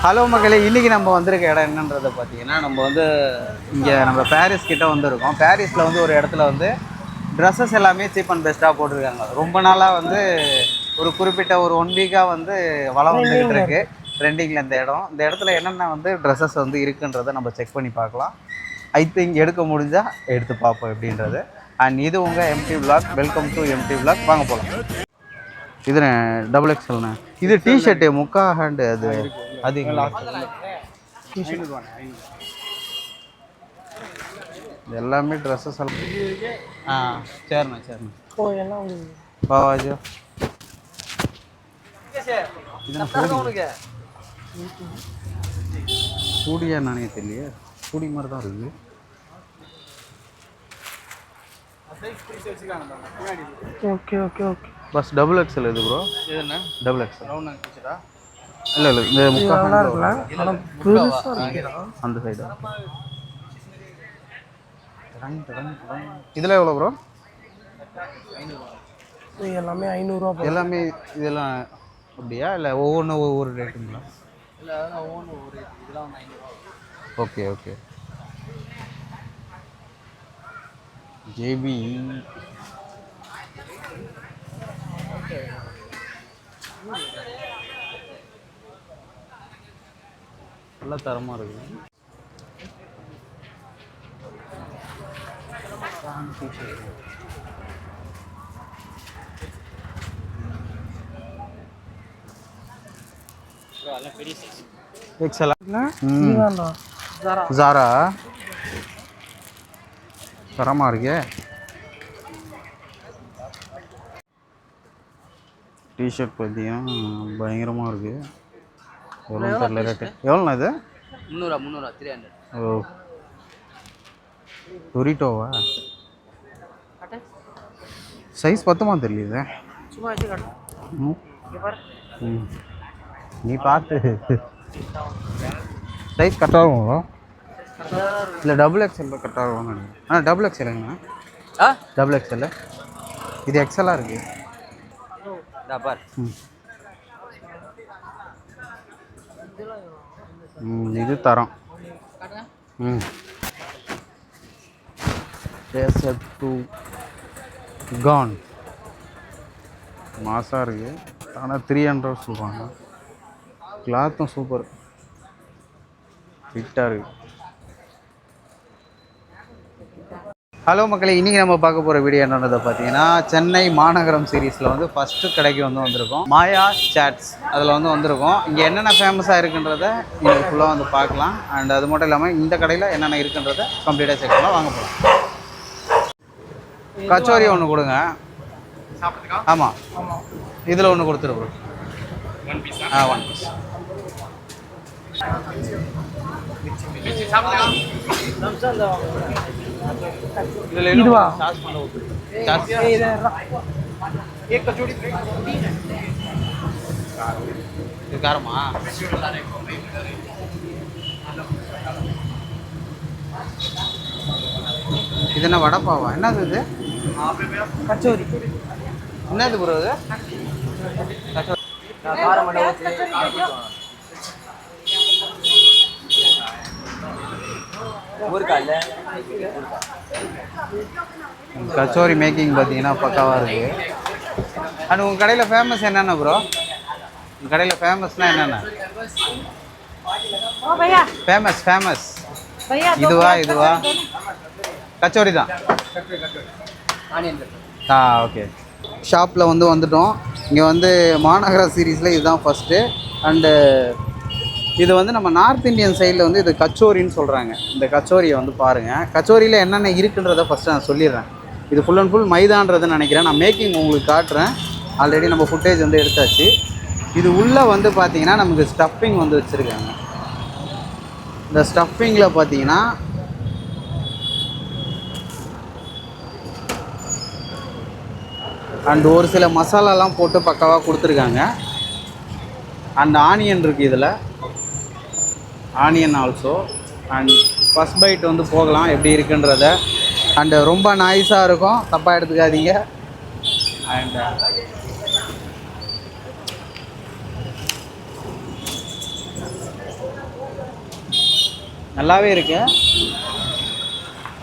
Hello மக்களே, இன்றைக்கி நம்ம வந்திருக்க இடம் என்னன்றதை பார்த்தீங்கன்னா, நம்ம வந்து இங்கே நம்ம பாரிஸ் கிட்டே வந்துருக்கோம். பாரிஸில் வந்து ஒரு இடத்துல வந்து ட்ரெஸ்ஸஸ் எல்லாமே சீப் அண்ட் பெஸ்ட்டாக போட்டிருக்காங்க. ரொம்ப நாளாக வந்து ஒரு குறிப்பிட்ட ஒரு 1 வீக்காக வந்து வளம் வந்துக்கிட்டு இருக்கு ட்ரெண்டிங்கில் இந்த இடத்துல என்னென்ன வந்து ட்ரெஸ்ஸஸ் வந்து இருக்குன்றதை நம்ம செக் பண்ணி பார்க்கலாம். ஐ திங்க் எடுக்க முடிஞ்சால் எடுத்து பார்ப்போம் எப்படின்றது. அண்ட் இது உங்கள் MD vlog. Welcome to MD vlog. வாங்க போகலாம். இதுண்ணே டபுள் எக்ஸ்எல்ண்ணே. இது டிஷர்ட்டு முக்கா ஹேண்டு அது எல்லாமே ட்ரெஸ்ஸஸ் எல்லாம். சரிண்ணா பாவாஜோ சூடியா நானே தெரியலையே. சூடி மாதிரி தான் இருக்குது. ஓகே ஓகே ஓகே பஸ் டபுள் எக்ஸ்எல் இது ப்ரோ. எதுண்ணா டபுள் எக்ஸ்எல் ரவுண்ட் அடிச்சுடா. இல்லை இந்த முக்கா நல்லா இருக்குல்ல, ஆனால் பெருசாக இருக்குடா. அந்த சைடு இதில் எவ்வளோ ப்ரோ? எல்லாமே 500 எல்லாமே இதெல்லாம் அப்படியா, இல்லை ஒவ்வொன்றும் ஒவ்வொரு ரேட்டுங்களா? இல்லை அதெல்லாம் ஒவ்வொன்று ஒவ்வொரு இதெல்லாம் வந்து 500. Okay okay. ஜேபி நல்லா தரமாக இருக்குது. ஜாரா தரமாக இருக்கே. டிஷர்ட் பார்த்தீங்கன்னா பயங்கரமாக இருக்குது. எவ்வளோ தெரியல ரேட்டு. எவ்வளோண்ணா இது? 300 300. ஓ, டொரிட்டோவா? சைஸ் பத்துமா தெரியல. சும்மா வச்சு காட்டு. நீ பார்த்து சைஸ் கரெக்டாகும் இல்லை டபுள் எக்ஸ்எல் கரெக்டாகும். டபுள் எக்ஸ்எல்ங்கண்ணா. டபுள் எக்ஸ்எல் இது எக்ஸ்எல்லாக இருக்குது. இது தரம். கான் மாசாக இருக்குது. ஆனால் 300 சொல்கிறாங்க. கிளாத்தும் சூப்பர் ஃபிட்டாக இருக்குது. ஹலோ மக்களே, இன்றைக்கி நம்ம பார்க்க போகிற வீடியோ என்னன்றதை பார்த்தீங்கன்னா, சென்னை மாநகரம் சீரீஸில் வந்து ஃபஸ்ட்டு கடைக்கு வந்திருக்கோம். மாயா சாட்ஸ் அதில் வந்திருக்கோம். இங்கே என்னென்ன ஃபேமஸாக இருக்குன்றதை இன்றைக்கி ஃபுல்லாக வந்து பார்க்கலாம். அண்ட் அது மட்டும் இல்லாமல் இந்த கடையில் என்னென்ன இருக்குன்றதை கம்ப்ளீட்டாக செக் பண்ணலாம். வாங்க போகலாம். கச்சோரி ஒன்று கொடுங்க. ஆமாம், இதில் ஒன்று கொடுத்துருக்கோம். 1 பீஸ். 1 பீஸ். இதுவா? இது காரமா? இது என்ன வடப்பாவா? என்னது இது? கச்சோரி. என்னது ப்ரோ இது? கச்சோரி மேக்கிங் பார்த்தீங்கன்னா பக்காவாக இருக்குது. அண்ட் உங்கள் கடையில் ஃபேமஸ் என்னென்ன ப்ரோ? உங்கள் கடையில் ஃபேமஸ்னால் என்னென்ன? ஃபேமஸ் இதுவா? கச்சோரி தான். ஓகே. ஷாப்பில் வந்துட்டோம். இங்கே மாநகர சீரீஸில் இதுதான் ஃபஸ்ட்டு. அண்டு இது நம்ம நார்த் இந்தியன் சைடில் இது கச்சோரின்னு சொல்கிறாங்க. இந்த கச்சோரியை பாருங்கள். கச்சோரியில் என்னென்ன இருக்குன்றதை ஃபஸ்ட்டு நான் சொல்லிடுறேன். இது ஃபுல் அண்ட் ஃபுல் மைதான்றதை நினைக்கிறேன். நான் மேக்கிங் உங்களுக்கு காட்டுறேன். ஆல்ரெடி நம்ம ஃபுட்டேஜ் எடுத்தாச்சு. இது உள்ளே பார்த்தீங்கன்னா நமக்கு ஸ்டஃப்பிங் வச்சுருக்காங்க. இந்த ஸ்டஃப்பிங்கில் பார்த்தீங்கன்னா அண்ட் ஒரு சில மசாலாலாம் போட்டு பக்காவாக கொடுத்துருக்காங்க. அண்ட் ஆனியன் இருக்குது இதில். Onion also. And first byte போகலாம் எப்படி இருக்குன்றத. அண்டு ரொம்ப நாய்ஸாக இருக்கும், தப்பாக எடுத்துக்காதீங்க. அண்ட் நல்லாவே இருக்கு.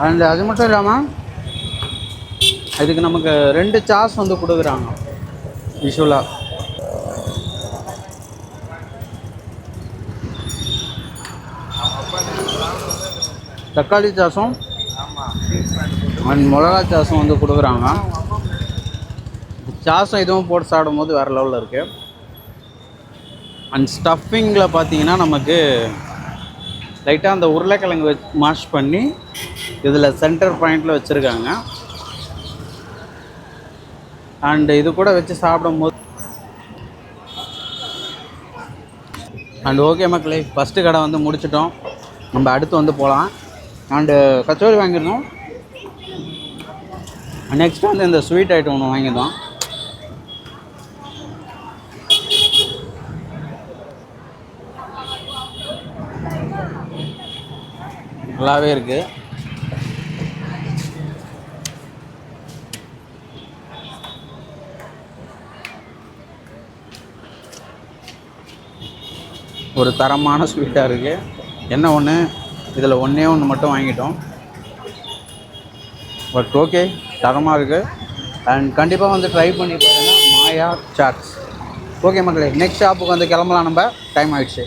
அண்ட் அது மட்டும் இல்லாமல் இதுக்கு நமக்கு 2 சாஸ் வந்து கொடுக்குறாங்க விஷுவலாக. தக்காளி சாஸும் அண்ட் மிளகா சாஸும் வந்து கொடுக்குறாங்க. சாஸும் இதுவும் போட்டு சாப்பிடும்போது வேறு லெவலில் இருக்குது. அண்ட் ஸ்டஃபிங்கில் பார்த்தீங்கன்னா நமக்கு லைட்டாக அந்த உருளைக்கிழங்கு மாஷ் பண்ணி இதில் சென்டர் பாயிண்டில் வச்சுருக்காங்க. அண்டு இது கூட வச்சு சாப்பிடும்போது அண்ட் ஓகே மக்களே, ஃபஸ்ட்டு கடை வந்து முடிச்சிட்டோம். நம்ம அடுத்து வந்து போகலாம். அண்டு கச்சோரி வாங்கியிருந்தோம். நெக்ஸ்ட் வந்து இந்த ஸ்வீட் ஐட்டம் ஒன்று வாங்கியிருந்தோம். நல்லாவே இருக்குது. ஒரு தரமான ஸ்வீட்டாக இருக்குது. என்ன ஒன்று, இதில் ஒன்றே ஒன்று மட்டும் வாங்கிட்டோம். பட் ஓகே, தரமாக இருக்குது. அண்ட் கண்டிப்பாக வந்து ட்ரை பண்ணி பாருங்கள் மாயா சாட்ஸ். ஓகே மக்களே, நெக்ஸ்ட் ஷாப்புக்கு வந்து கிளம்பலாம். நம்ம டைம் ஆகிடுச்சு.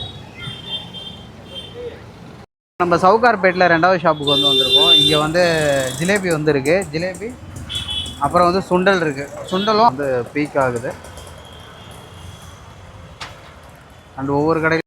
நம்ம சவுகார்பேட்டில் 2வது ஷாப்புக்கு வந்து வந்திருக்கோம். இங்கே வந்து ஜிலேபி வந்துருக்கு. ஜிலேபி அப்புறம் வந்து சுண்டல் இருக்குது. சுண்டலும் வந்து பீக் ஆகுது. அண்ட் ஒவ்வொரு கடையில்